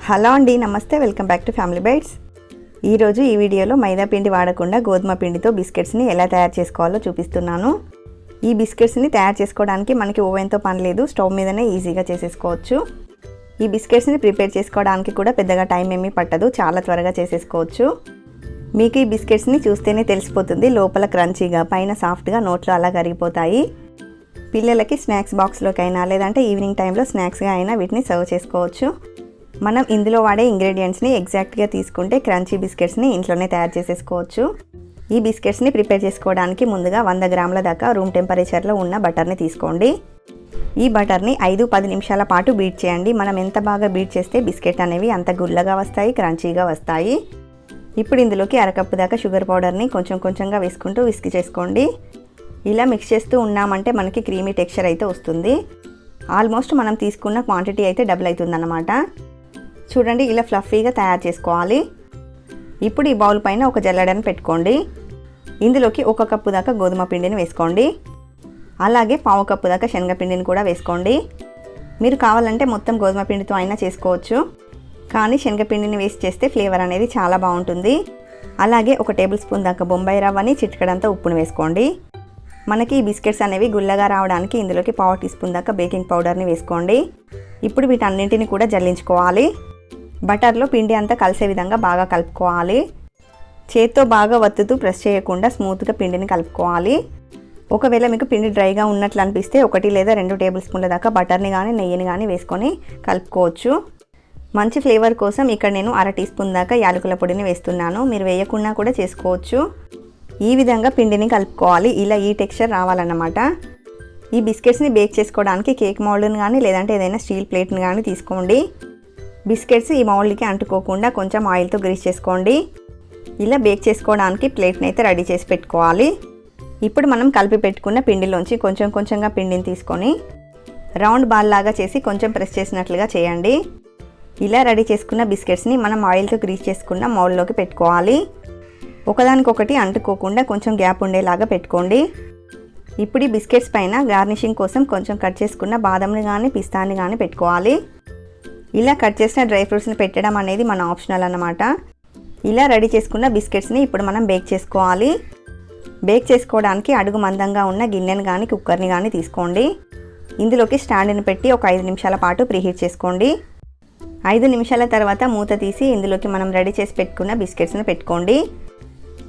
Hello అండి, నమస్తే. Welcome back to Family Bytes. ఈరోజు ఈ వీడియోలో మైదా పిండి వాడకుండా గోధుమ పిండితో బిస్కెట్స్ని ఎలా తయారు చేసుకోవాలో చూపిస్తున్నాను. ఈ బిస్కెట్స్ని తయారు చేసుకోవడానికి మనకి ఓవెన్తో పని లేదు, స్టవ్ మీదనే ఈజీగా చేసేసుకోవచ్చు. ఈ బిస్కెట్స్ని ప్రిపేర్ చేసుకోవడానికి కూడా పెద్దగా టైం ఏమీ పట్టదు, చాలా త్వరగా చేసేసుకోవచ్చు. మీకు ఈ బిస్కెట్స్ని చూస్తేనే తెలిసిపోతుంది, లోపల క్రంచీగా పైన సాఫ్ట్గా నోట్లో అలా కరిగిపోతాయి. పిల్లలకి స్నాక్స్ బాక్స్లోకైనా లేదంటే ఈవినింగ్ టైంలో స్నాక్స్గా అయినా వీటిని సర్వ్ చేసుకోవచ్చు. మనం ఇందులో వాడే ఇంగ్రీడియంట్స్ని ఎగ్జాక్ట్గా తీసుకుంటే క్రంచీ బిస్కెట్స్ని ఇంట్లోనే తయారు చేసేసుకోవచ్చు. ఈ బిస్కెట్స్ని ప్రిపేర్ చేసుకోవడానికి ముందుగా 100 గ్రాముల దాకా రూమ్ టెంపరేచర్లో ఉన్న బటర్ని తీసుకోండి. ఈ బటర్ని 5-10 నిమిషాల పాటు బీట్ చేయండి. మనం ఎంత బాగా బీట్ చేస్తే బిస్కెట్ అనేవి అంత గుల్లగా వస్తాయి, క్రంచీగా వస్తాయి. ఇప్పుడు ఇందులోకి అరకప్పు దాకా షుగర్ పౌడర్ని కొంచెం కొంచెంగా వేసుకుంటూ విస్క్ చేసుకోండి. ఇలా మిక్స్ చేస్తూ ఉన్నామంటే మనకి క్రీమీ టెక్స్చర్ అయితే వస్తుంది. ఆల్మోస్ట్ మనం తీసుకున్న క్వాంటిటీ అయితే డబుల్ అవుతుందన్నమాట. చూడండి, ఇలా ఫ్లఫీగా తయారు చేసుకోవాలి. ఇప్పుడు ఈ బౌల్ పైన ఒక జల్లెడని పెట్టుకోండి. ఇందులోకి 1 కప్పు దాకా గోధుమ పిండిని వేసుకోండి. అలాగే 1/2 కప్పు దాకా శనగపిండిని కూడా వేసుకోండి. మీరు కావాలంటే మొత్తం గోధుమ పిండితో అయినా చేసుకోవచ్చు, కానీ శనగపిండిని వేస్ట్ చేస్తే ఫ్లేవర్ అనేది చాలా బాగుంటుంది. అలాగే 1 టేబుల్ స్పూన్ దాకా బొంబాయి రవ్వని, చిటికెడంతా ఉప్పును వేసుకోండి. మనకి ఈ బిస్కెట్స్ అనేవి గుల్లగా రావడానికి ఇందులోకి 1/2 టీ స్పూన్ దాకా బేకింగ్ పౌడర్ని వేసుకోండి. ఇప్పుడు వీటన్నింటిని కూడా జల్లించుకోవాలి. బటర్లో పిండి అంతా కలిసే విధంగా బాగా కలుపుకోవాలి. చేత్తో బాగా వత్తుతూ ప్రెస్ చేయకుండా స్మూత్గా పిండిని కలుపుకోవాలి. ఒకవేళ మీకు పిండి డ్రైగా ఉన్నట్లు అనిపిస్తే 1 లేదా 2 టేబుల్ స్పూన్ల దాకా బటర్ని కానీ నెయ్యిని కానీ వేసుకొని కలుపుకోవచ్చు. మంచి ఫ్లేవర్ కోసం ఇక్కడ నేను 1/2 టీ స్పూన్ దాకా యాలకుల పొడిని వేస్తున్నాను. మీరు వేయకుండా కూడా చేసుకోవచ్చు. ఈ విధంగా పిండిని కలుపుకోవాలి. ఇలా ఈ టెక్స్చర్ రావాలన్నమాట. ఈ బిస్కెట్స్ని బేక్ చేసుకోవడానికి కేక్ మౌల్డ్ని కానీ లేదంటే ఏదైనా స్టీల్ ప్లేట్ని కానీ తీసుకోండి. బిస్కెట్స్ ఈ మౌల్డ్కి అంటుకోకుండా కొంచెం ఆయిల్తో గ్రీస్ చేసుకోండి. ఇలా బేక్ చేసుకోవడానికి ప్లేట్ని అయితే రెడీ చేసి పెట్టుకోవాలి. ఇప్పుడు మనం కలిపి పెట్టుకున్న పిండిలోంచి కొంచెం కొంచెంగా పిండిని తీసుకొని రౌండ్ బాల్ లాగా చేసి కొంచెం ప్రెస్ చేసినట్లుగా చేయండి. ఇలా రెడీ చేసుకున్న బిస్కెట్స్ని మనం ఆయిల్తో గ్రీస్ చేసుకున్న మౌల్డ్లోకి పెట్టుకోవాలి. ఒకదానికొకటి అంటుకోకుండా కొంచెం గ్యాప్ ఉండేలాగా పెట్టుకోండి. ఇప్పుడు ఈ బిస్కెట్స్ పైన గార్నిషింగ్ కోసం కొంచెం కట్ చేసుకున్న బాదంని కానీ పిస్తాని కానీ పెట్టుకోవాలి. ఇలా కట్ చేసిన డ్రై ఫ్రూట్స్ని పెట్టడం అనేది మన ఆప్షనల్ అన్నమాట. ఇలా రెడీ చేసుకున్న బిస్కెట్స్ని ఇప్పుడు మనం బేక్ చేసుకోవాలి. బేక్ చేసుకోవడానికి అడుగు మందంగా ఉన్న గిన్నెని కానీ కుక్కర్ని కానీ తీసుకోండి. ఇందులోకి స్టాండ్ని పెట్టి ఒక 5 నిమిషాల పాటు ప్రీహీట్ చేసుకోండి. 5 నిమిషాల తర్వాత మూత తీసి ఇందులోకి మనం రెడీ చేసి పెట్టుకున్న బిస్కెట్స్ని పెట్టుకోండి.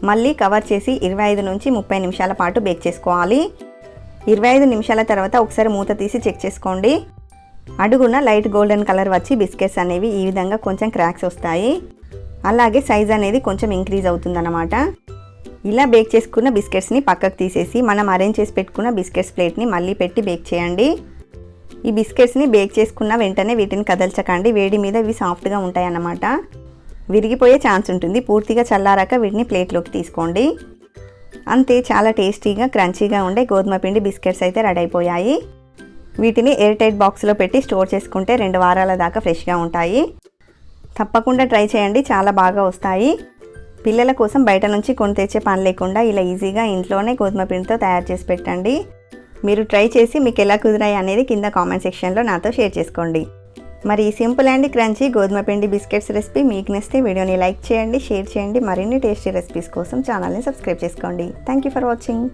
మళ్ళీ కవర్ చేసి 25 నుంచి 30 నిమిషాల పాటు బేక్ చేసుకోవాలి. 25 నిమిషాల తర్వాత ఒకసారి మూత తీసి చెక్ చేసుకోండి. అడుగున లైట్ గోల్డెన్ కలర్ వచ్చి బిస్కెట్స్ అనేవి ఈ విధంగా కొంచెం క్రాక్స్ వస్తాయి. అలాగే సైజ్ అనేది కొంచెం ఇంక్రీజ్ అవుతుందన్నమాట. ఇలా బేక్ చేసుకున్న బిస్కెట్స్ని పక్కకు తీసేసి మనం అరేంజ్ చేసి పెట్టుకున్న బిస్కెట్స్ ప్లేట్ని మళ్ళీ పెట్టి బేక్ చేయండి. ఈ బిస్కెట్స్ని బేక్ చేసుకున్న వెంటనే వీటిని కదల్చకండి, వేడి మీద ఇవి సాఫ్ట్గా ఉంటాయి అన్నమాట. విరిగిపోయే ఛాన్స్ ఉంటుంది. పూర్తిగా చల్లారాక వీటిని ప్లేట్లోకి తీసుకోండి. అంతే, చాలా టేస్టీగా క్రంచీగా ఉండే గోధుమ పిండి బిస్కెట్స్ అయితే రెడీ అయిపోయాయి. వీటిని ఎయిర్ టైట్ బాక్స్లో పెట్టి స్టోర్ చేసుకుంటే 2 వారాల దాకా ఫ్రెష్గా ఉంటాయి. తప్పకుండా ట్రై చేయండి, చాలా బాగా వస్తాయి. పిల్లల కోసం బయట నుంచి కొని తెచ్చే పని లేకుండా ఇలా ఈజీగా ఇంట్లోనే గోధుమ పిండితో తయారు చేసి పెట్టండి. మీరు ట్రై చేసి మీకు ఎలా కుదిరాయి అనేది కింద కామెంట్ సెక్షన్లో నాతో షేర్ చేసుకోండి. మరి ఈ సింపుల్ అండ్ క్రంచీ గోధుమ పిండి బిస్కెట్స్ రెసిపీ మీకు నచ్చితే వీడియోని లైక్ చేయండి, షేర్ చేయండి. మరిన్ని టేస్టీ రెసిపీస్ కోసం ఛానల్ని సబ్స్క్రైబ్ చేసుకోండి. Thank you for watching.